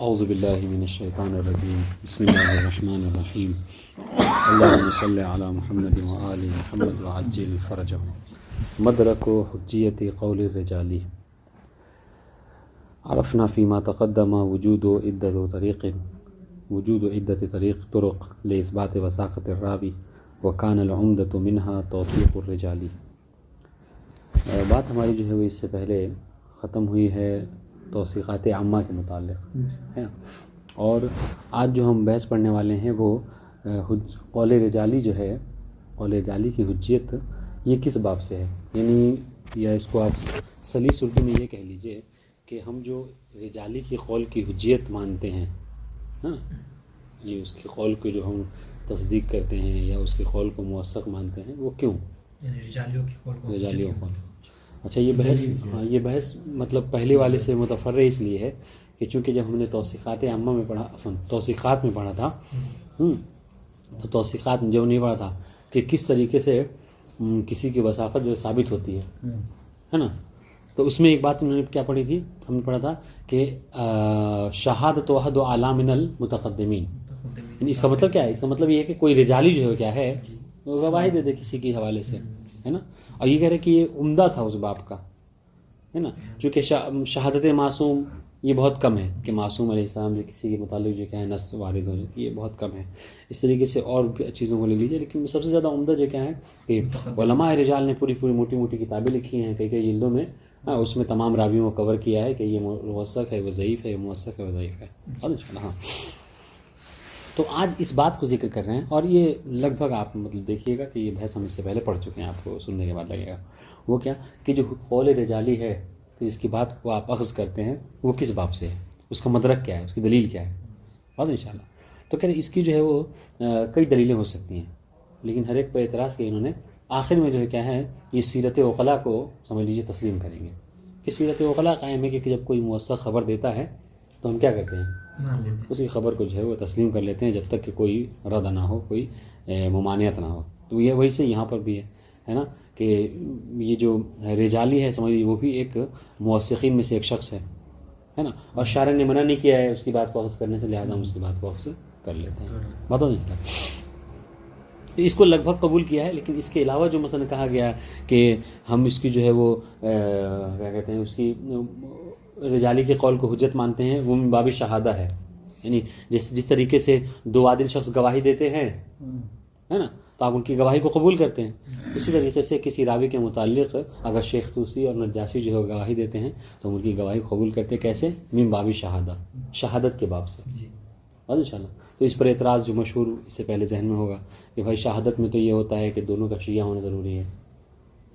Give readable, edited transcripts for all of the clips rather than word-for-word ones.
اعوذ باللہ من الشیطان الرجیم بسم اللہ الرحمن الرحیم اللہم صلی علی محمد وآل محمد وعجل فرجہم مدرک حجیت قول الرجالی عرفنا فيما تقدم وجود عدة طرق لإثبات وثاقة الراوي وكان العمدة منها توثيق الرجال. بات ہماری جو ہے وہ اس سے پہلے ختم ہوئی ہے توثیقات عامہ کے متعلق ہے، اور آج جو ہم بحث پڑھنے والے ہیں وہ قول رجالی جو ہے، قول رجالی کی حجیت یہ کس باب سے ہے، یعنی یا اس کو آپ سلیس اردو میں یہ کہہ لیجئے کہ ہم جو رجالی کی قول کی حجیت مانتے ہیں، ہاں، یہ اس کی قول کو جو ہم تصدیق کرتے ہیں یا اس کی قول کو موثق مانتے ہیں، وہ کیوں، یعنی رجالیوں کی قول کو رجالیوں قول. اچھا، یہ بحث مطلب پہلے والے سے متفرع اس لیے ہے کہ چونکہ جب ہم نے توثیقات عامہ میں پڑھا، توثیقات میں پڑھا تھا، تو توثیقات میں جب نہیں پڑھا تھا کہ کس طریقے سے کسی کی وثاقت جو ثابت ہوتی ہے نا، تو اس میں ایک بات انہوں نے کیا پڑھی تھی، ہم نے پڑھا تھا کہ شہادت وحد و اعلی من المتقدمین. یعنی اس کا مطلب کیا ہے؟ اس کا مطلب یہ ہے کہ کوئی رجالی جو ہے کیا ہے، وہ گواہی دے دے کسی کے حوالے سے، ہے نا. اور یہ کہہ رہے کہ یہ عمدہ تھا اس باب کا، ہے نا، چونکہ شہادت معصوم یہ بہت کم ہے کہ معصوم علیہ السلام جو کسی کے متعلق جو کیا ہے نص وارد ہو جاتی ہے، یہ بہت کم ہے. اس طریقے سے اور بھی چیزوں کو لے لیجیے، لیکن سب سے زیادہ عمدہ جو کیا ہے کہ علماء رجال نے پوری موٹی موٹی کتابیں لکھی ہیں کئی جلدوں میں، اس میں تمام راویوں کو کور کیا ہے کہ یہ موثق ہے، وہ ضعیف ہے، موثق ہے، وہ ضعیف ہے. اور انشاءاللہ ہاں، تو آج اس بات کو ذکر کر رہے ہیں، اور یہ لگ بھگ آپ مطلب دیکھیے گا کہ یہ بحث ہم اس سے پہلے پڑھ چکے ہیں، آپ کو سننے کے بعد لگے گا. وہ کیا کہ جو قول رجالی ہے، جس کی بات کو آپ اخذ کرتے ہیں، وہ کس باب سے ہے، اس کا مدرک کیا ہے، اس کی دلیل کیا ہے. اور انشاءاللہ تو کہہ رہے اس کی جو ہے وہ کئی دلیلیں ہو سکتی ہیں، لیکن ہر ایک پہ اعتراض کیا انہوں نے آخر میں جو ہے کیا ہے، یہ سیرت عقلاء کو سمجھ لیجیے تسلیم کریں گے کہ سیرت عقلاء قائم ہے کہ جب کوئی موثق خبر دیتا ہے تو ہم کیا کرتے ہیں، اس کی خبر کو جو ہے وہ تسلیم کر لیتے ہیں جب تک کہ کوئی رد نہ ہو، کوئی ممانعت نہ ہو. تو یہ وہی سے یہاں پر بھی ہے نا کہ یہ جو رجالی ہے سمجھ لیجیے وہ بھی ایک موثقین میں سے ایک شخص ہے نا، اور شارع نے منع نہیں کیا ہے اس کی بات کو اخذ کرنے سے، لہٰذا ہم اس کی بات کو اخذ کر لیتے ہیں. بات ہو نہیں، اس کو لگ بھگ قبول کیا ہے. لیکن اس کے علاوہ جو مثلا کہا گیا کہ ہم اس کی جو ہے وہ کیا کہتے ہیں، اس کی رجالی کے قول کو حجت مانتے ہیں، وہ من باب شہادہ ہے. یعنی جس طریقے سے دو عادل شخص گواہی دیتے ہیں، ہے نا، تو آپ ان کی گواہی کو قبول کرتے ہیں. اسی طریقے سے کسی راوی کے متعلق اگر شیخ طوسی اور نجاشی جو ہے گواہی دیتے ہیں تو ہم ان کی گواہی کو قبول کرتے ہیں. کیسے؟ من باب شہادہ، شہادت کے باب سے. اور انشاءاللہ تو اس پر اعتراض جو مشہور اس سے پہلے ذہن میں ہوگا کہ بھائی شہادت میں تو یہ ہوتا ہے کہ دونوں کا شیعہ ہونا ضروری ہے،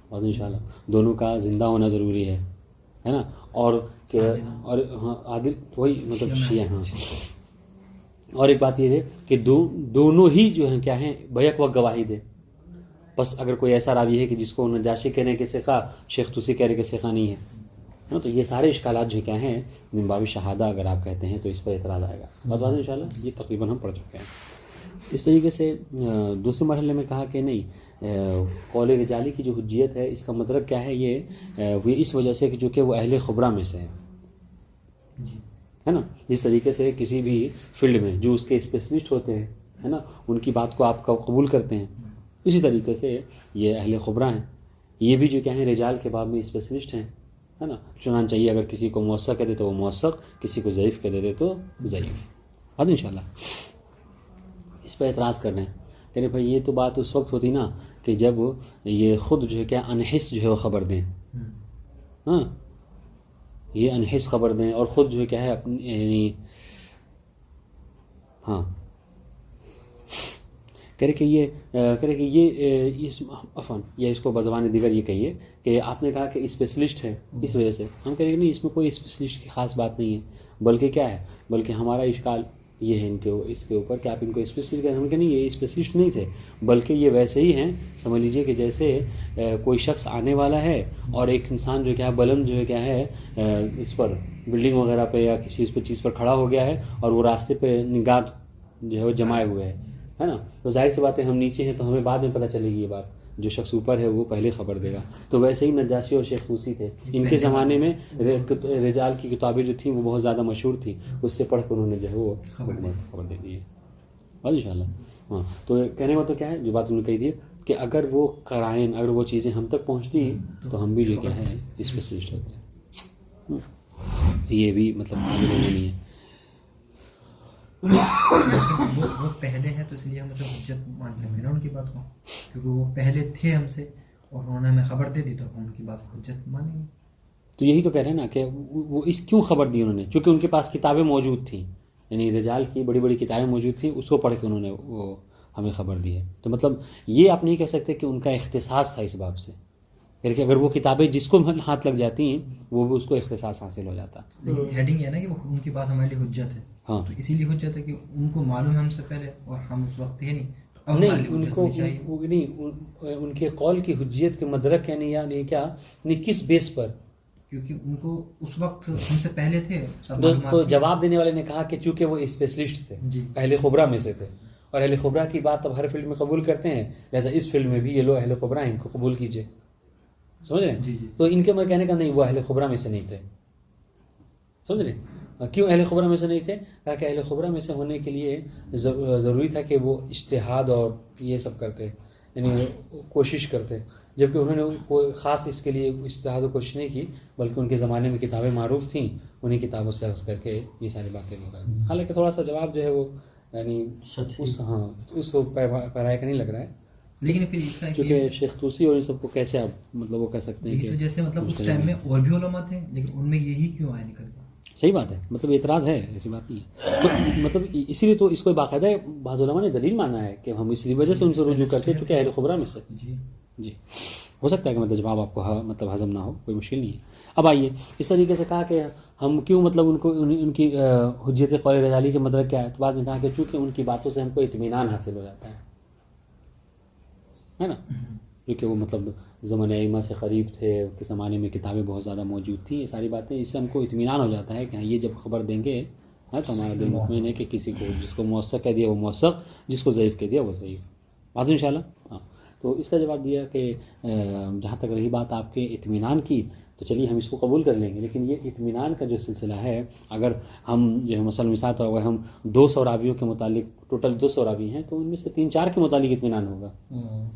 اور انشاءاللہ دونوں کا زندہ ہونا ضروری ہے نا، اور کہ اور ہاں عادل وہی مطلب شیعہ. ہاں، اور ایک بات یہ ہے کہ دونوں ہی جو ہیں کیا ہیں بیک وقت گواہی دیں. بس اگر کوئی ایسا راوی ہے کہ جس کو نجاشی کہنے کے ثقہ، شیخ طوسی کہنے کے ثقہ نہیں ہے، تو یہ سارے اشکالات جو کیا ہیں من باب شہادہ اگر آپ کہتے ہیں تو اس پر اعتراض آئے گا. بات ان شاء اللہ یہ تقریباً ہم پڑھ چکے ہیں. اس طریقے سے دوسرے مرحلے میں کہا کہ نہیں، قول رجالی کی جو حجیت ہے اس کا مطلب کیا ہے، یہ اس وجہ سے کہ چونکہ وہ اہل خبرہ میں سے ہے نا. جس طریقے سے کسی بھی فیلڈ میں جو اس کے اسپیشلسٹ ہوتے ہیں، ہے نا، ان کی بات کو آپ قبول کرتے ہیں، اسی طریقے سے یہ اہل خبرہ ہیں، یہ بھی جو کیا ہیں رجال کے باب میں اسپیشلسٹ ہیں، ہے نا. چنانچہ یہ اگر کسی کو موثق کہہ دے تو وہ موثق، کسی کو ضعیف کہہ دے تو ضعیف. اب انشاءاللہ اس پہ اعتراض کر رہے ہیں کہ بھائی یہ تو بات اس وقت ہوتی نا کہ جب یہ خود جو ہے کیا انحس جو ہے وہ خبر دیں، ہاں، یہ انحس خبر دیں اور خود جو ہے کیا ہے اپنی یعنی ہاں کہہ رہے کہ یہ عفواً یا اس کو بزبان دیگر یہ کہیے کہ آپ نے کہا کہ اسپیشلسٹ ہے، اس وجہ سے ہم کہہ رہے کہ نہیں، اس میں کوئی اسپیشلسٹ کی خاص بات نہیں ہے، بلکہ کیا ہے، بلکہ ہمارا اشکال یہ ہے اس کے اوپر کہ آپ ان کو اسپیشلسٹ کہتے ہیں. ہم کہ نہیں، یہ اسپیشلسٹ نہیں تھے، بلکہ یہ ویسے ہی ہیں سمجھ لیجئے کہ جیسے کوئی شخص آنے والا ہے اور ایک انسان جو کیا بلند جو ہے کیا ہے اس پر بلڈنگ وغیرہ پہ یا کسی اس پہ چیز پر کھڑا ہو گیا ہے اور وہ راستے پہ نگاہ جو ہے وہ جمائے ہوئے ہے نا. تو ظاہر سی بات ہے ہم نیچے ہیں تو ہمیں بعد میں پتہ چلے گی یہ بات، جو شخص اوپر ہے وہ پہلے خبر دے گا. تو ویسے ہی نجاشی اور شیخ طوسی تھے, ان کے زمانے میں رجال کی کتابیں جو تھیں وہ بہت زیادہ مشہور تھیں, اس سے پڑھ کر انہوں نے جو ہے وہ خبر دے دی ہے. اور ان شاء اللہ ہاں, تو کہنے کا تو کیا ہے, جو بات انہوں نے کہی تھی کہ اگر وہ قرائن, اگر وہ چیزیں ہم تک پہنچتی تو ہم بھی جو کیا ہے اسپیشلسٹ ہوتے. یہ بھی مطلب قابل نہیں ہے. وہ پہلے ہیں تو اس لیے ہم اسے حجت مان سکتے ہیں نا ان کی بات کو, کیونکہ وہ پہلے تھے ہم سے اور انہوں نے ہمیں خبر دے دی تو ہم ان کی بات کو حجت مانیں گے. تو یہی تو کہہ رہے ہیں نا کہ وہ اس کیوں خبر دی انہوں نے, چونکہ ان کے پاس کتابیں موجود تھیں, یعنی رجال کی بڑی بڑی کتابیں موجود تھیں, اس کو پڑھ کے انہوں نے وہ ہمیں خبر دی ہے. تو مطلب یہ آپ نہیں کہہ سکتے کہ ان کا اختصاص تھا اس باب سے, کہ اگر وہ کتابیں جس کو ہاتھ لگ جاتی ہیں وہ بھی اس کو اختصاص حاصل ہو جاتا. ہیڈنگ ہے نا کہ ان کی بات ہمارے لیے حجت ہے. ہاں, تو اسی لیے حجت ہے کہ ان کو معلوم ہے ہم سے پہلے اور ہم اس وقت تھے نہیں, تو اب نہیں ان کو نہیں ان کے قول کی حجیت کے مدرک یعنی کیا, یعنی کس بیس پر, کیونکہ ان کو اس وقت ہم سے پہلے تھے. تو جواب دینے والے نے کہا کہ چونکہ وہ اسپیشلسٹ تھے, اہل خبرہ میں سے تھے, اور اہل خبرہ کی بات اب ہر فیلڈ میں قبول کرتے ہیں, لہذا اس فیلڈ میں بھی یہ لو اہل خبرہ ہیں, ان کو قبول کیجئے. سمجھ رہے ہیں؟ تو ان کے میں کہنے کا نہیں, وہ اہل خبرہ میں سے نہیں تھے. سمجھ رہے ہیں کیوں اہل خبرہ میں سے نہیں تھے؟ کہا کہ اہل خبرہ میں سے ہونے کے لیے ضروری تھا کہ وہ اجتہاد اور یہ سب کرتے, یعنی کوشش کرتے, جبکہ انہوں نے کوئی خاص اس کے لیے اجتہاد و کوشش نہیں کی, بلکہ ان کے زمانے میں کتابیں معروف تھیں, انہیں کتابوں سے عرض کر کے یہ ساری باتیں وہ کریں. حالانکہ تھوڑا سا جواب جو ہے وہ یعنی اس کو پیرائے کا نہیں لگ رہا ہے, لیکن پھر چونکہ شیخ طوسی اور ان سب کو کیسے آپ مطلب وہ کہہ سکتے ہیں کہ جیسے مطلب اس ٹائم میں اور بھی علماء تھے, لیکن ان میں یہی کیوں آئے نکل گیا. صحیح بات ہے, مطلب اعتراض ہے, ایسی بات نہیں ہے. تو مطلب اسی لیے تو اس کو باقاعدہ بعض علماء نے دلیل مانا ہے کہ ہم اسی وجہ سے ان سے رجوع کرتے ہیں چونکہ اہل خبرہ میں سے. جی ہو سکتا ہے کہ مطلب جواب آپ کو مطلب ہضم نہ ہو, کوئی مشکل نہیں ہے. اب آئیے اس طریقے سے کہا کہ ہم کیوں مطلب ان کو ان کی حجت قول رجالی کے مطلب کیا ہے, تو بعد نے کہا کہ چونکہ ان کی باتوں سے ہم کو اطمینان حاصل ہو جاتا ہے نا, کیونکہ وہ مطلب زمانۂ ائمہ سے قریب تھے, ان کے زمانے میں کتابیں بہت زیادہ موجود تھیں, یہ ساری باتیں, اس سے ہم کو اطمینان ہو جاتا ہے کہ یہ جب خبر دیں گے تو ہمارا دل مطمئن ہے کہ کسی کو جس کو موثق کہہ دیا وہ موثق, جس کو ضعیف کہہ دیا وہ ضعیف. واضح ان شاء اللہ. ہاں, تو اس کا جواب دیا کہ جہاں تک رہی بات آپ کے اطمینان کی, تو چلیے ہم اس کو قبول کر لیں گے, لیکن یہ اطمینان کا جو سلسلہ ہے, اگر ہم جو ہے مثلا مثال طور اگر ہم 200 راویوں کے متعلق, ٹوٹل 200 راوی ہیں, تو ان میں سے 3-4 کے متعلق اطمینان ہوگا,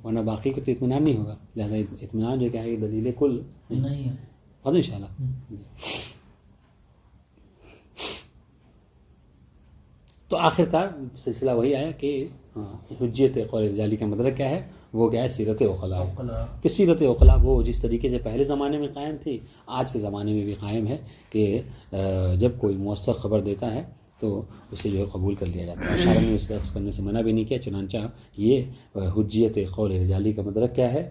ورنہ باقی کو تو اطمینان نہیں ہوگا. لہٰذا اطمینان جو کیا ہے یہ دلیل کل نہیں ہے. واضح ان شاء اللہ. تو آخر کار سلسلہ وہی آیا کہ حجت قول رجالی کا مطلب کیا ہے, وہ کیا ہے سیرت عقلاء. کہ سیرت عقلاء وہ جس طریقے سے پہلے زمانے میں قائم تھی, آج کے زمانے میں بھی قائم ہے, کہ جب کوئی موثق خبر دیتا ہے تو اسے جو ہے قبول کر لیا جاتا ہے. شارع نے اس کا عکس کرنے سے منع بھی نہیں کیا, چنانچہ یہ حجت قول رجالی کا مطلب کیا ہے,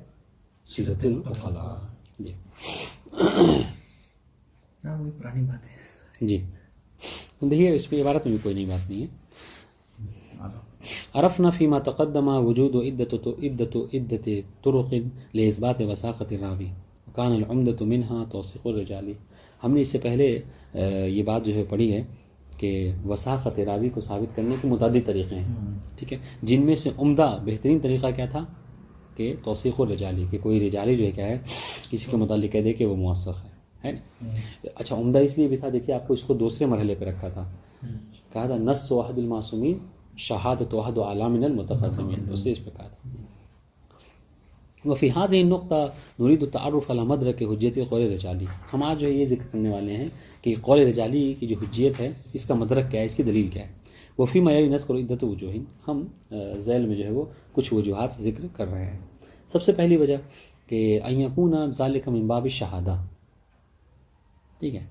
سیرت العقلاء. جی وہی پرانی بات ہے. جی دیکھیے اس پہ عبارت میں بھی کوئی نئی بات نہیں ہے. عرفنا فيما تقدم وجود عدة طرق لإثبات وثاقة الراوي وكان العمدة منها توثيق الرجال. ہم نے اس سے پہلے یہ بات جو ہے پڑھی ہے کہ وثاقت راوی کو ثابت کرنے کے متعدد طریقے ہیں, ٹھیک ہے, جن میں سے عمدہ بہترین طریقہ کیا تھا کہ توثیق الرجالی, کہ کوئی رجالی جو ہے کیا ہے کسی کے متعلق کہہ دے کہ وہ موثق ہے نا. اچھا عمدہ اس لیے بھی تھا, دیکھیے آپ کو اس کو دوسرے مرحلے پہ رکھا تھا, کہا تھا نص واحد المعصومین شہادت واحد اعلی من المتقدمین, اسے اس پہ کہا تھا. وفی هذه النقطة نريد التعرف على مدرک حجت قول رجالی. ہم آج جو ہے یہ ذکر کرنے والے ہیں کہ قول رجالی کی جو حجیت ہے اس کا مدرک کیا ہے, اس کی دلیل کیا ہے. وفی ما یلی نذکر عدۃ وجوہ, ہم ذیل میں جو ہے وہ کچھ وجوہات ذکر کر رہے ہیں. سب سے پہلی وجہ کہ ان یکون ذلک من باب الشہادہ, ٹھیک ہے,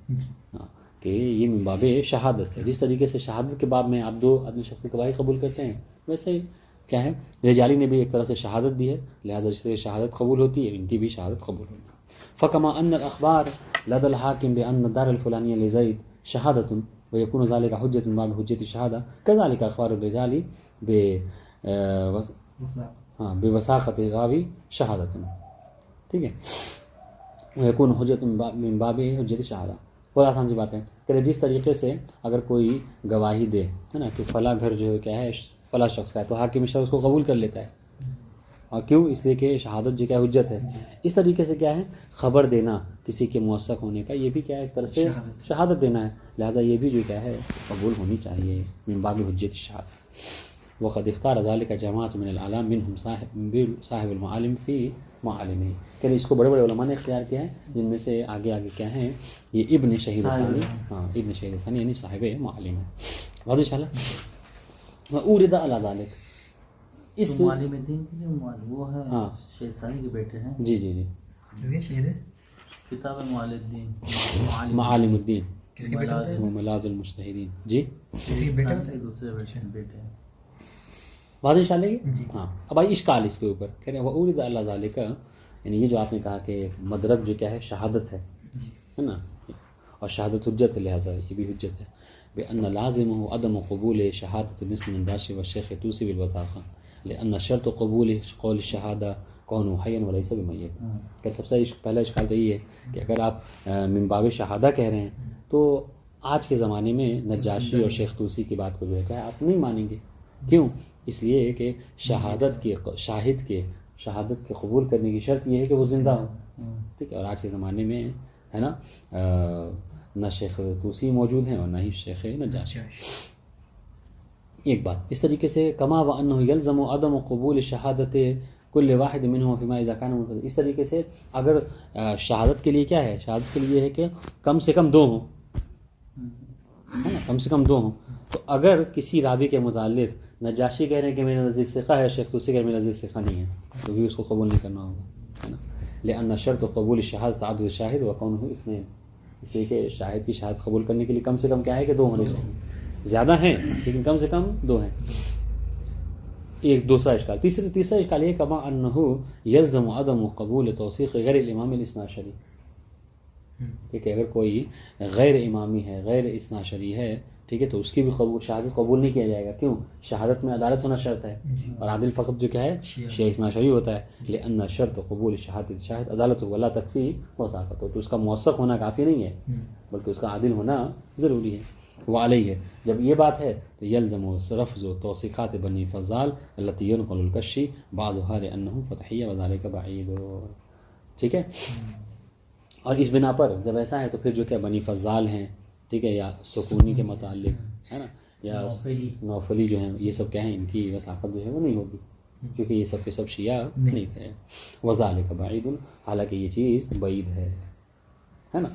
کہ یہ من باب شہادت ہے. جس طریقے سے شہادت کے باب میں آپ 2 آدمی شخص کی گواہی قبول کرتے ہیں, ویسے ہی کیا ہے رجالی نے بھی ایک طرح سے شہادت دی ہے, لہذا جس سے شہادت قبول ہوتی ہے ان کی بھی شہادت قبول ہوتی ہے. فکما ان الاخبار لدى الحاکم بان الدار الفلانیہ لزید شہادت ویکون ذلك حجۃ من باب حجت الشہادہ, كذلك اخبار الرجال بوثاقۃ راوی شہادت, ٹھیک ہے, ویکون حجۃ من باب حجت الشہادہ. بہت آسان سی بات ہے کہ جس طریقے سے اگر کوئی گواہی دے ہے نا کہ فلاں گھر جو ہے کیا ہے فلاں شخص کا ہے, تو حاکم شخص اس کو قبول کر لیتا ہے, اور کیوں؟ اس لیے کہ شہادت جو کیا حجت ہے. اس طریقے سے کیا ہے خبر دینا کسی کے موثق ہونے کا، یہ بھی کیا ہے ایک طرح سے شہادت دینا ہے، لہٰذا یہ بھی جو کیا ہے قبول ہونی چاہیے من باب حجت الشہادہ. وقد اختار ذلك جماعت من العلام منهم صاحب المعالم فی معالمہ، کہ اس کو بڑے بڑے علماء نے اختیار کیا ہے، جن میں سے آگے کیا ہیں یہ ابن شہید ثانی، ابن شہید ثانی یعنی صاحب معالم ہے. واضح انشاءاللہ. وأورد على ذلك، اس معالم الدین کے جو وہ ہے شہید ثانی کے بیٹے ہیں. جی جی جی یہ شہید ہے کتاب معالم الدین، معالم الدین کس کے بیٹے ہوتے ہیں؟ وہ ملاذ المجتہدین. جی کسی کے بیٹے ہوتے ہیں؟ دوسرے بیٹے ہیں. واضح انشاءاللہ. ہاں اب آئی اشکال اس کے اوپر کہہ رہے ہیں وَأُورِدَ عَلَى ذَلِكَ، یعنی یہ جو آپ نے کہا کہ مدرک جو کیا ہے شہادت ہے نا، اور شہادت حجت ہے، لہٰذا یہ بھی حجت ہے. بِأَنَّ لَازِمَهُ عَدَمُ قبول شہادت مثل النجاشی والشیخ طوسی بالبطاقہ لأن شرط قبول قول الشہادہ کونہ حیا ولیس بمیت. کہ سب سے پہلا اشکال تو یہ ہے کہ اگر آپ من باب شہادہ کہہ رہے ہیں تو آج کے زمانے میں نجاشی اور شیخ طوسی کی بات کو جو ہے آپ نہیں مانیں گے. کیوں؟ اس لیے کہ شہادت کے شہادت کے قبول کرنے کی شرط یہ ہے کہ وہ زندہ ہو. ٹھیک ہے، اور آج کے زمانے میں ہے نا نہ شیخ طوسی موجود ہیں اور نہ ہی شیخ نجاشی. ایک بات اس طریقے سے کما وانه یلزم عدم قبول شہادت کل واحد منهم فيما اذا كان منفرد. اس طریقے سے اگر شہادت کے لیے کیا ہے، شہادت کے لیے ہے کہ کم سے کم دو ہوں، ہے نا، کم سے کم دو ہوں. تو اگر کسی راوی کے متعلق نجاشی کہہ رہے ہیں کہ میرے نزدیک ثقہ ہے، شیخ طوسی کہہ رہے ہیں میرے نزدیک ثقہ نہیں ہے، تو بھی اس کو قبول نہیں کرنا ہوگا، ہے نا. لأن شرط قبول الشہادۃ تعدد الشاہد وکونہ اثنین، اس لیے کہ شاہد کی شہادت قبول کرنے کے لیے کم سے کم کیا ہے کہ دو ہونے چاہیے. زیادہ ہیں لیکن کم سے کم دو ہیں. ایک دوسرا اشکال. تیسرا اشکال یہ کما انہ یلزم عدم قبول توثیق غیر الامام الاثنا عشری، کہ اگر کوئی غیر امامی ہے، غیر اثنا عشری ہے، ٹھیک ہے، تو اس کی بھی شہادت قبول نہیں کیا جائے گا. کیوں؟ شہادت میں عدالت ہونا شرط ہے، اور عادل فقط جو کیا ہے شیعہ اثنا عشری ہوتا ہے. لأن شرط قبول شہادت شاہد عدالت ولا تکفی وثاقت، تو اس کا موثق ہونا کافی نہیں ہے بلکہ اس کا عادل ہونا ضروری ہے. وعلیہ، جب یہ بات ہے تو یلزم رفض و توثیقات بنی فضال التی ينقل الکشی بعضها لأنه فتحیہ وذلك بعید. ٹھیک ہے، اور اس بنا پر جب ایسا ہے تو پھر جو کہ بنی فضال ہیں، ٹھیک ہے، یا سکونی کے متعلق ہے نا، یا نوفلی جو ہیں، یہ سب کیا ہیں ان کی وثاقت جو ہے وہ نہیں ہوگی کیونکہ یہ سب کے سب شیعہ نہیں تھے. وذلك بعید، حالانکہ یہ چیز بعید ہے نا.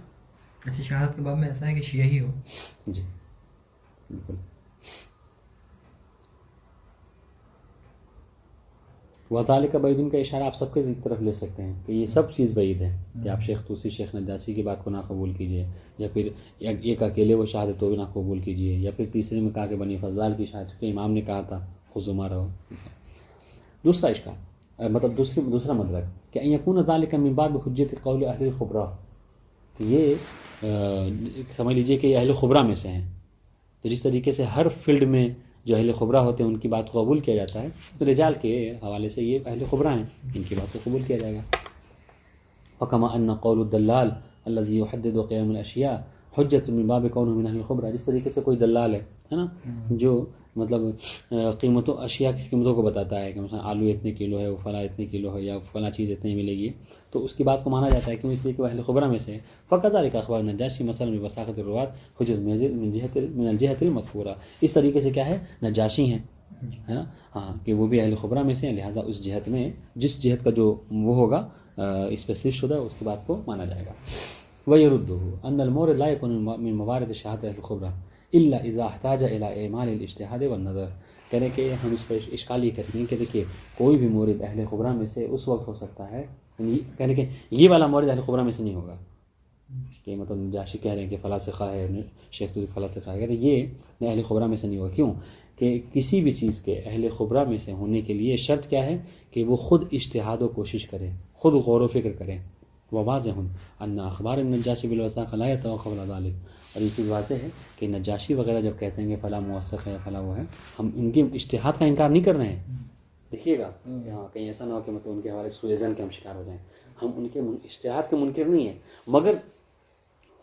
اچھا، شہادت کے باب میں ایسا ہے کہ شیعہ ہی ہو. جی بالکل. وذالک بعید کا اشارہ آپ سب کے طرف لے سکتے ہیں کہ یہ سب چیز بعید ہے کہ آپ شیخ طوسی شیخ نجاشی کی بات کو نہ قبول کیجیے، یا پھر ایک اکیلے وہ شہادت بھی نہ قبول کیجیے، یا پھر تیسرے میں کہا کہ بنی فضال کی شہادت کہ امام نے کہا تھا خذوا رہو. دوسرا اشکال مطلب دوسرا مدرک کہ ان یکون ذلک من باب حجت قول اہل الخبرہ، کہ یہ سمجھ لیجئے کہ یہ اہل خبرہ میں سے ہیں. تو جس طریقے سے ہر فیلڈ میں جو اہل خبرہ ہوتے ہیں ان کی بات کو قبول کیا جاتا ہے، تو رجال کے حوالے سے یہ اہل خبرہ ہیں، ان کی بات کو قبول کیا جائے گا. وکما ان قول الدلال الذي يحدد قيام الاشیاء حجت من باب کونه من اہل الخبرہ، جس طریقے سے کوئی دلال ہے نا جو مطلب قیمتوں اشیاء کی قیمتوں کو بتاتا ہے کہ مثلا آلو اتنے کلو ہے، وہ فلاں اتنے کلو ہے، یا فلاں چیز اتنے ملے گی، تو اس کی بات کو مانا جاتا ہے. کیوں؟ اس لیے کہ وہ اہل خبرہ میں سے ہے. فکذلک اخبار نجاشی مثلا بوثاقۃ الروات حجت من الجہۃ المذکورہ، اس طریقے سے کیا ہے نجاشی ہیں، ہے نا، ہاں، کہ وہ بھی اہل خبرہ میں سے ہیں، لہٰذا اس جہت میں جس جہت کا جو وہ ہوگا اسپیسلسٹ شدہ اس کی بات کو مانا جائے گا. وَيَرُدُّهُ أَنَّ الْمَوْرِدَ لَا يَكُونُ مِنْ مَوَارِدِ شَهَادَةِ أَهْلِ الْخُبْرَةِ إِلَّا إِذَا احْتَاجَ إِلَىٰ إِعْمَالِ الْاجْتِهَادِ وَالنَّظَرِ. کہنے کہ ہم اس پر اشکال یہ کریں گے کہ دیکھیے کوئی بھی مورد اہل خبرہ میں سے اس وقت ہو سکتا ہے، کہنے کہ یہ والا مورد اہل خبرہ میں سے نہیں ہوگا کہ مطلب نجاشی کہہ رہے ہیں کہ فلاں ثقہ ہے، شیخ طوسی فلاں ثقہ ہے، یہ اہل خبرہ میں سے نہیں ہوگا. کیوں؟ کہ کسی بھی چیز کے اہل خبرہ میں سے ہونے کے لیے شرط کیا ہے کہ وہ خود اجتہاد و کوشش کرے، خود غور و فکر کرے. وواضح ان اخبار النجاشی بالوثاقہ لا يتوقف على ذلك، اور یہ چیز واضح ہے کہ نجاشی وغیرہ جب کہتے ہیں کہ فلاں موثق ہے فلاں وہ ہے، ہم ان کے اجتہاد کا انکار نہیں کر رہے ہیں. دیکھیے گا یہاں کہیں ایسا نہ ہو کہ مطلب ان کے حوالے سے سوء کے ہم شکار ہو جائیں. ہم ان کے اجتہاد کے منکر نہیں ہیں، مگر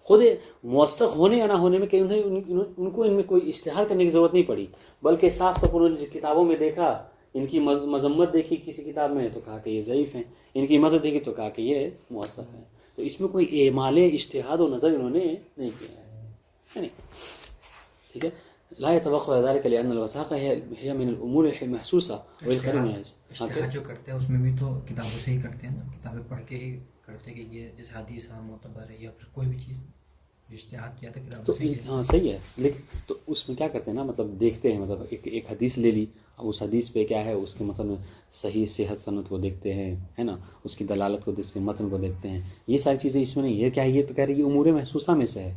خود موثق ہونے یا نہ ہونے میں کہ ان کو ان میں کوئی اجتہاد کرنے کی ضرورت نہیں پڑی، بلکہ صاف طور پر انہوں نے کتابوں میں دیکھا ان کی مذمت دیکھی کسی کتاب میں تو کہا کہ یہ ضعیف ہیں، ان کی مدد دیکھی تو کہا کہ یہ موثق ہے. تو اس میں کوئی اعمال اجتہاد و نظر انہوں نے نہیں کیا ہے نہیں. ٹھیک ہے. لا يتوقع ذلك لأن الوثاقة هي من الأمور المحسوسة والقريب من الحس. اجتہاد جو کرتے ہیں اس میں بھی تو کتابوں سے ہی کرتے ہیں نا، کتابیں پڑھ کے ہی کرتے کہ یہ جیسے حدیث ہاں معتبر ہے یا پھر کوئی بھی چیز اجتہاد کیا تھا کتابوں سے. ہاں صحیح ہے، لیکن تو اس میں کیا کرتے ہیں نا، مطلب دیکھتے ہیں، مطلب ایک حدیث لے لی، اب اس حدیث پہ کیا ہے اس کے مطلب صحیح صحت سند کو دیکھتے ہیں، ہے نا، اس کی دلالت کو دیکھتے ہیں، متن کو دیکھتے ہیں. یہ ساری چیزیں اس میں نہیں. یہ کیا ہے، یہ تو کہہ رہی ہے امور محسوسہ میں سے ہے.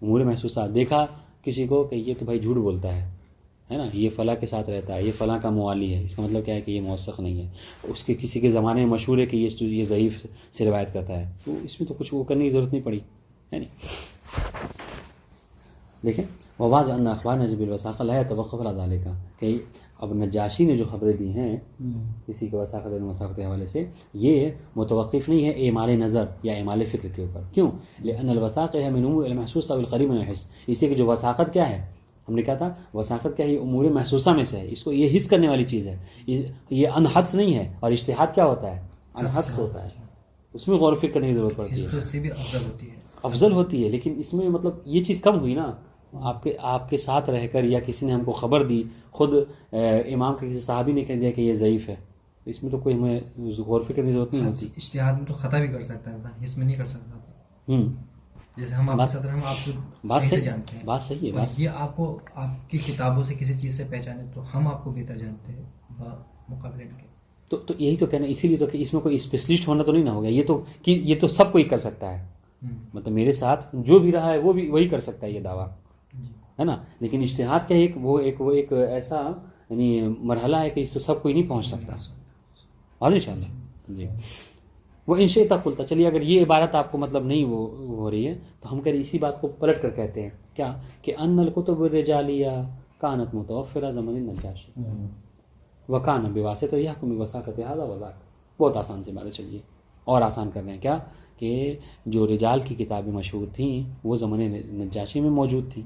امور محسوسہ دیکھا کسی کو کہ یہ تو بھائی جھوٹ بولتا ہے نا، یہ فلاں کے ساتھ رہتا ہے، یہ فلاں کا موالی ہے، اس کا مطلب کیا ہے کہ یہ موثق نہیں ہے. اس کے کسی کے زمانے میں مشہور ہے کہ یہ ضعیف سے روایت کرتا ہے، تو اس میں تو کچھ وہ کرنے کی ضرورت نہیں پڑی ہے نہیں. دیکھیں وواز ان اخبار نجب الوثاقہ لا يتوقف على ذلك کہ اب نجاشی نے جو خبریں دی ہیں کسی کے وثاقت کے حوالے سے، یہ متوقف نہیں ہے اعمال نظر یا اعمال فکر کے اوپر. کیوں؟ لأن الوثاقہ من امور المحسوسہ والقریب من الحس. اس لیے کہ جو وثاقت کیا ہے، ہم نے کہا تھا وثاقت کیا ہے، یہ امور محسوسہ میں سے ہے، اس کو یہ حس کرنے والی چیز ہے، یہ انحدس نہیں ہے. اور اجتہاد کیا ہوتا ہے، انحدس ہوتا ہے، اس میں غور و فکر کرنے کی ضرورت پڑتی ہے، اس سے بھی افضل ہوتی ہے، افضل ہوتی ہے. لیکن اس میں مطلب یہ چیز کم ہوئی نا، آپ کے ساتھ رہ کر یا کسی نے ہم کو خبر دی، خود امام کے کسی صحابی نے کہہ دیا کہ یہ ضعیف ہے، تو اس میں تو کوئی ہمیں غور فکر کی ضرورت نہیں ہوتی. اجتہاد میں تو خطا بھی کر سکتا ہے، اس میں نہیں کر سکتا. جیسے ہم آپ کے ساتھ ہم آپ کو صحیح سے جانتے ہیں، بات صحیح ہے. یہ آپ کو آپ کی کتابوں سے کسی چیز سے پہچانے تو ہم آپ کو بہتر جانتے ہیں مقابلے کے. تو یہی تو کہنا، اسی لیے تو کہ اس میں کوئی اسپیشلسٹ ہونا تو نہیں نہ ہوگا. یہ تو سب کوئی کر سکتا ہے، مطلب میرے ساتھ جو بھی رہا ہے وہ بھی وہی کر سکتا ہے یہ دعویٰ، ہے نا. لیکن اجتہاد کا ایک ایسا یعنی مرحلہ ہے کہ اس تو سب کوئی نہیں پہنچ سکتا. واضح ان شاء اللہ جی. وہ انشاء تک کھلتا. چلیے اگر یہ عبارت آپ کو مطلب نہیں وہ ہو رہی ہے تو ہم کہیں اسی بات کو پلٹ کر کہتے ہیں کیا کہ ان الکتب الرجالیہ کانت متوفرہ زمن النجاشی وکان بواسطہ یحکم بوثاقۃ ھذا وذاک. بہت آسان سی بات ہے. چلیے اور آسان کر رہے ہیں کیا کہ جو رجال کی کتابیں مشہور تھیں وہ زمانے نجاشی میں موجود تھیں،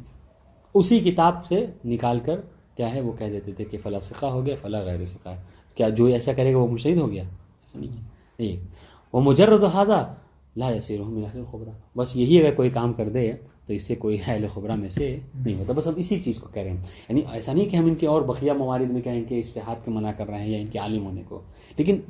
اسی کتاب سے نکال کر کیا ہے وہ کہہ دیتے تھے کہ فلاں ثقہ ہو گیا، فلاں غیر ثقہ ہے. کیا جو ایسا کرے گا وہ مجتہد ہو گیا؟ ایسا نہیں ہے. ایک وہ مجرد ھذا لا یصیرہ من اہل الخبرہ. بس یہی اگر کوئی کام کر دے تو اس سے کوئی اہل خبرہ میں سے نہیں ہوتا. بس ہم اسی چیز کو کہہ رہے ہیں. یعنی ایسا نہیں کہ ہم ان کے اور بقیہ موارد میں کہیں کہ اجتہاد کے منع کر رہے ہیں یا ان کے عالم ہونے کو، لیکن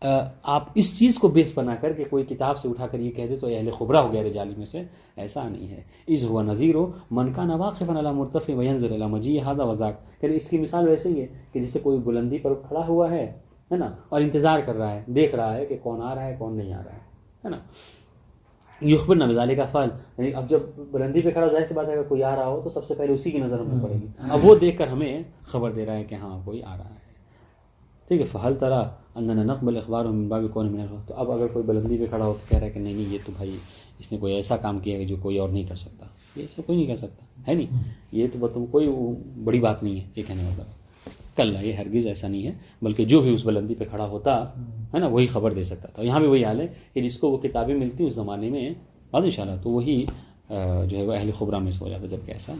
آپ اس چیز کو بیس بنا کر کہ کوئی کتاب سے اٹھا کر یہ کہہ دے تو اہل خبرہ ہو گیا رجالی میں سے، ایسا نہیں ہے. اذ هو نظیر من کان واقفا علی مرتفع وینظر الی مجیء ھذا وذاک. کہ اس کی مثال ویسے ہی ہے کہ جیسے کوئی بلندی پر کھڑا ہوا ہے نا، اور انتظار کر رہا ہے، دیکھ رہا ہے کہ کون آ رہا ہے کون نہیں آ رہا ہے نا. یخبرنا بذلک فعل. یعنی اب جب بلندی پہ کھڑا، ظاہر سی بات ہے اگر کوئی آ رہا ہو تو سب سے پہلے اسی کی نظر ہمیں پڑے گی. اب وہ دیکھ کر ہمیں خبر دے رہا ہے کہ ہاں کوئی آ رہا ہے. ٹھیک ہے. فہل ترى اننا نقبل اخبار من باب کون من الخبر. تو اب اگر کوئی بلندی پہ کھڑا ہو تو کہہ رہا ہے کہ نہیں یہ تو بھائی اس نے کوئی ایسا کام کیا ہے جو کوئی اور نہیں کر سکتا، یہ ایسا کوئی نہیں کر سکتا ہے نہیں. یہ تو مطلب کوئی بڑی بات نہیں ہے یہ کہنے مطلب. کل یہ ہرگز ایسا نہیں ہے، بلکہ جو بھی اس بلندی پہ کھڑا ہوتا ہے نا وہی خبر دے سکتا تھا. یہاں بھی وہی حال ہے کہ جس کو وہ کتابیں ملتی اس زمانے میں بعد انشاءاللہ تو وہی جو ہے وہ اہل خبرہ میں سے ہو جاتا. جب کہ ایسا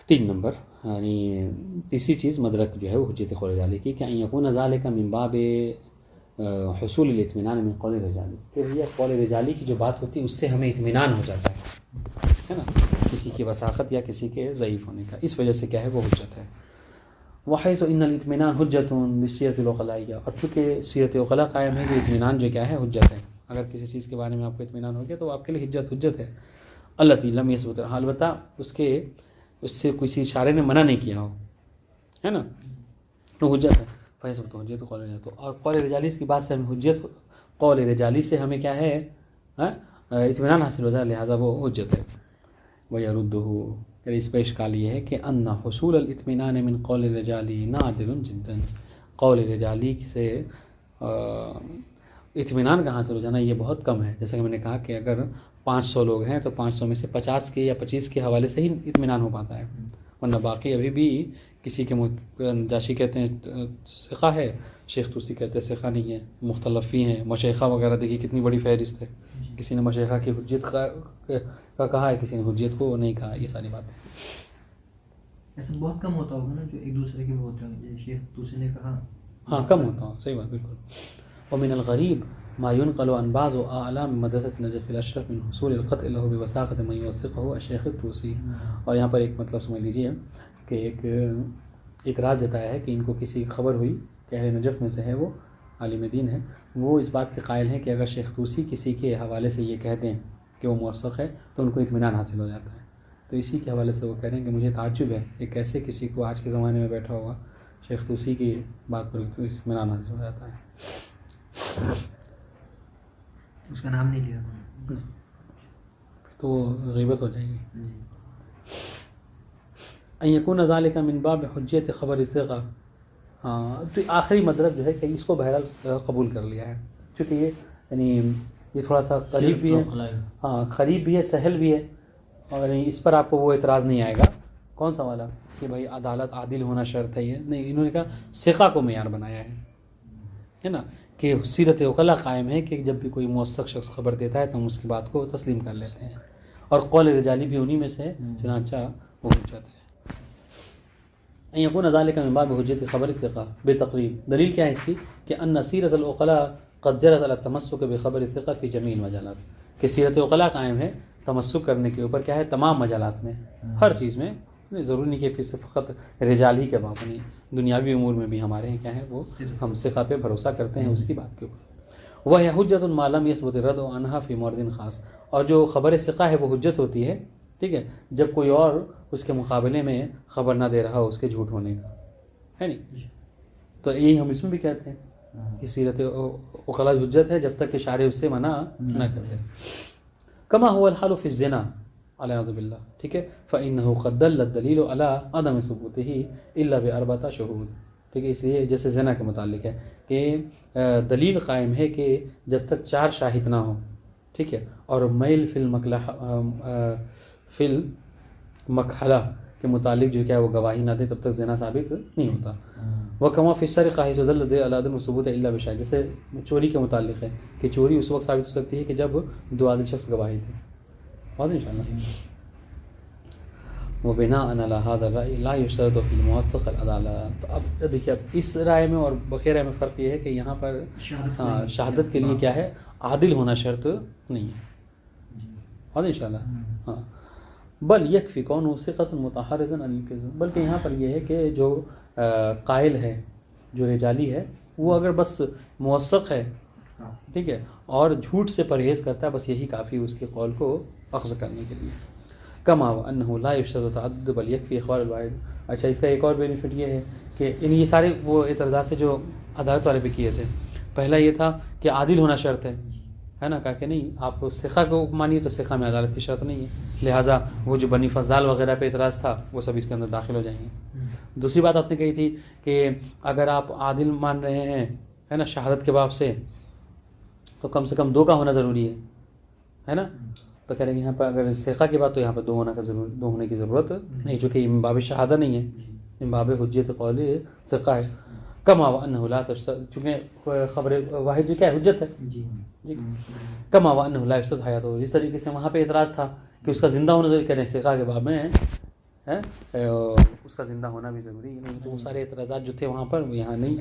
3 نمبر یعنی تیسری چیز مدرک جو ہے وہ حجت قول رجالی کی کہ یکون ذالک من باب حصول الاطمینان من قول رجالی. کہ یہ قول رجالی کی جو بات ہوتی ہے اس سے ہمیں اطمینان ہو جاتا ہے نا، کسی کی وثاقت یا کسی کے ضعیف ہونے کا. اس وجہ سے کیا ہے وہ حجت ہے. وحیث ان الاطمینان حجت بسیرۃ العقلاء. اور چونکہ سیرت عقلاء قائم ہے کہ اطمینان جو کیا ہے حجت ہے. اگر کسی چیز کے بارے میں آپ کو اطمینان ہو گیا تو آپ کے لیے حجت ہے. التی لم یثبت. البتہ اس سے کسی اشارے نے منع نہیں کیا ہو ہے نا تو حجت ہے. فیثبت حجت قول رجالی. اور قول رجالی کی بات سے ہمیں حجت، قول رجالی سے ہمیں کیا ہے اطمینان حاصل ہو جائے، لہٰذا وہ حجت ہے. وَيَرُدُّهُ. اس پہ اشکال یہ ہے کہ ان حصول الاطمینان من قول رجالی نادر جدا. قول رجالی سے اطمینان کا حاصل ہو جانا یہ بہت کم ہے. جیسا کہ میں نے کہا کہ اگر 500 لوگ ہیں تو 500 میں سے 50 کے یا 25 کے حوالے سے ہی اطمینان ہو پاتا ہے، ورنہ باقی ابھی بھی کسی کے جاشی کہتے ہیں ثقہ ہے، شیخ توسی کہتے ہیں ثقہ نہیں ہے، مختلف ہی ہیں. مشیخہ وغیرہ دیکھیے کتنی بڑی فہرست ہے. کسی نے مشیخہ کی حجت کا کہا ہے، کسی نے حجت کو نہیں کہا. یہ ساری باتیں ایسا بہت کم ہوتا ہوگا نا جو ایک دوسرے کے ہوتے ہوں گے. شیخ توسی نے کہا ہاں کم ہوتا ہوں, صحیح بات بالکل. ومن الغریب ما ينقل عن بعض اعلام مدرسة نجف الاشرف من حصول القطع له بوثاقة من يوثقه الشیخ الطوسی. اور یہاں پر ایک مطلب سمجھ لیجیے کہ ایک اعتراض دیتا ہے کہ ان کو کسی خبر ہوئی کہ اہل نجف میں سے ہے, وہ عالم دین ہے, وہ اس بات کے قائل ہیں کہ اگر شیخ طوسی کسی کے حوالے سے یہ کہہ دیں کہ وہ موثق ہے تو ان کو اطمینان حاصل ہو جاتا ہے. تو اسی کے حوالے سے وہ کہہ رہے ہیں کہ مجھے تعجب ہے کہ کیسے کسی کو آج کے زمانے میں بیٹھا ہوا شیخ طوسی کی بات پر اطمینان حاصل ہو جاتا ہے. اس کا نام نہیں لیا تو غیبت ہو جائے گی. ان یکون ذلک من باب حجیت خبر ثقہ. ہاں تو آخری مطلب جو ہے کہ اس کو بہرحال قبول کر لیا ہے, چونکہ یہ یعنی یہ تھوڑا سا قریب بھی ہے, ہاں قریب بھی ہے, سہل بھی ہے, اور اس پر آپ کو وہ اعتراض نہیں آئے گا. کون سا والا کہ بھائی عدالت عادل ہونا شرط ہے, یہ نہیں, انہوں نے کہا ثقہ کو معیار بنایا ہے نا, کہ سیرت عقلا قائم ہے کہ جب بھی کوئی موثق شخص خبر دیتا ہے تو ہم اس کی بات کو تسلیم کر لیتے ہیں, اور قول رجالی بھی انہی میں سے ہے, چنانچہ وہ حجت ہے. ان یکون ذلک من باب حجت خبر الثقہ بتقریب. دلیل کیا ہے اس کی کہ ان سیرت العقلاء قد جرت على التمسك بخبر الثقہ فی جمیع المجالات, کہ سیرت عقلاء قائم ہے تمسک کرنے کے اوپر کیا ہے تمام مجالات میں, ہر چیز میں. ضروری نہیں کہ پھر سے فقط رجال ہی کے باب نہیں, دنیاوی امور میں بھی ہمارے ہیں کیا ہے وہ ہم ثقہ پہ بھروسہ کرتے ہیں اس کی بات کے اوپر. وہ حجت ما لم يثبت الرد عنها في مورد خاص. اور جو خبر ثقہ ہے وہ حجت ہوتی ہے, ٹھیک ہے, جب کوئی اور اس کے مقابلے میں خبر نہ دے رہا ہو اس کے جھوٹ ہونے کا, ہے نہیں. تو یہی ہم اس میں بھی کہتے ہیں کہ سیرت عقلاء حجت ہے جب تک کہ شارع اس سے منع نہ کرتے. کما هو الحال في الزنا علیہ باللہ, ٹھیک ہے, فإنه قد دل الدلیل على عدم ثبوته الا بأربعة شهود. ٹھیک ہے, اس لیے جیسے زنا کے متعلق ہے کہ دلیل قائم ہے کہ جب تک 4 شاہد نہ ہوں, ٹھیک ہے, اور میل فی المکحلہ کے متعلق جو کیا وہ گواہی نہ دے تب تک زنا ثابت نہیں ہوتا. وکما فی السرقہ حیث دل علی عدم ثبوت الا بشاہد, جیسے چوری کے متعلق ہے کہ چوری اس وقت ثابت ہو سکتی ہے کہ جب 2 عادل شخص گواہی دے. واضح انشاءاللہ. وبناء على هذا الرأي لا يشترط في الموثق العدالة. تو اب دیکھیے اب اس رائے میں اور بقیہ میں فرق یہ ہے کہ یہاں پر شہادت کے لیے کیا ہے عادل ہونا شرط نہیں ہے. واضح انشاءاللہ. ہاں بل یکفی کون ثقۃ متحرزا عن الکذب. بلکہ یہاں پر یہ ہے کہ جو قائل ہے جو رجالی ہے وہ اگر بس موثق ہے, ٹھیک ہے, اور جھوٹ سے پرہیز کرتا ہے, بس یہی کافی اس کے قول کو اخذ کرنے کے لیے. کما انه لا يشترط تعدد بل يكفي اخبار الواحد. اچھا اس کا ایک اور بینیفٹ یہ ہے کہ ان یہ سارے وہ اعتراضات ہیں جو عدالت والے پہ کیے تھے. پہلا یہ تھا کہ عادل ہونا شرط ہے نا, کہا کہ نہیں آپ ثقہ کو مانیے تو ثقہ میں عدالت کی شرط نہیں ہے, لہٰذا وہ جو بنی فضال وغیرہ پہ اعتراض تھا وہ سب اس کے اندر داخل ہو جائیں گے. دوسری بات آپ نے کہی تھی کہ اگر آپ عادل مان رہے ہیں ہے نا شہادت کے باب سے تو کم سے کم 2 کا ہونا ضروری ہے نا. تو کہہ رہے ہیں یہاں پر اگر ثقہ کی بات تو یہاں پر 2 ہونے کی ضرورت نہیں, چونکہ امباب شہادہ نہیں ہے, امباب حجت قول ثقہ ہے. کما وانه لا تشترط, چونکہ خبر واحد جو کیا ہے حجت ہے. کما وانه لا يشترط حیات. اور اس طریقے سے وہاں پہ اعتراض تھا کہ اس کا زندہ ہونا ضروری, کہہ رہے ہیں ثقہ کے باب میں ہے اس کا زندہ ہونا بھی ضروری نہیں. تو وہ سارے اعتراضات جو تھے وہاں پر یہاں نہیں.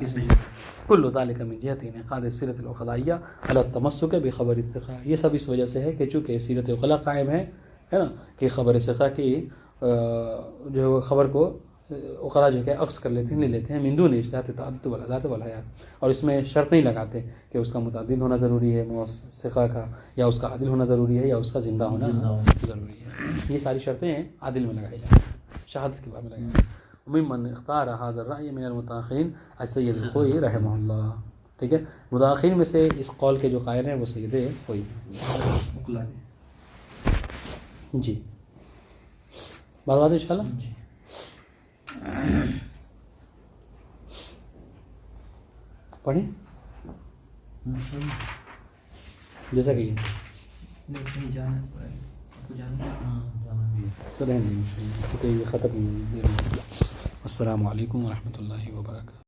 کل ذالک من جہت انعقاد سیرت العقلائیہ علی التمسک بخبر الثقہ. یہ سب اس وجہ سے ہے کہ چونکہ سیرت عقلاء قائم ہے نا, کہ خبر ثقہ کی جو خبر کو عقلاء جو کہ عکس کر لیتے ہیں, لے لیتے ہیں من دون اجتہاد تعدد والعدالت والحیات, اور اس میں شرط نہیں لگاتے کہ اس کا متعدد ہونا ضروری ہے ثقہ کا, یا اس کا عادل ہونا ضروری ہے, یا اس کا زندہ ہونا ضروری ہے. یہ ساری شرطیں عادل میں لگائی جائیں, شہادت کے باب میں لگائی جائیں. ممن اختار هذا الرأي من المتأخرین السید الخوئی رحمہ اللہ. ٹھیک ہے, متأخرین میں سے اس قول کے جو قائل ہیں وہ سید خوئی. جی بات انشاءاللہ. پڑھیں جیسا کہ تو رہنے دیں, کیونکہ یہ ختم. السلام علیکم ورحمۃ اللہ وبرکاتہ.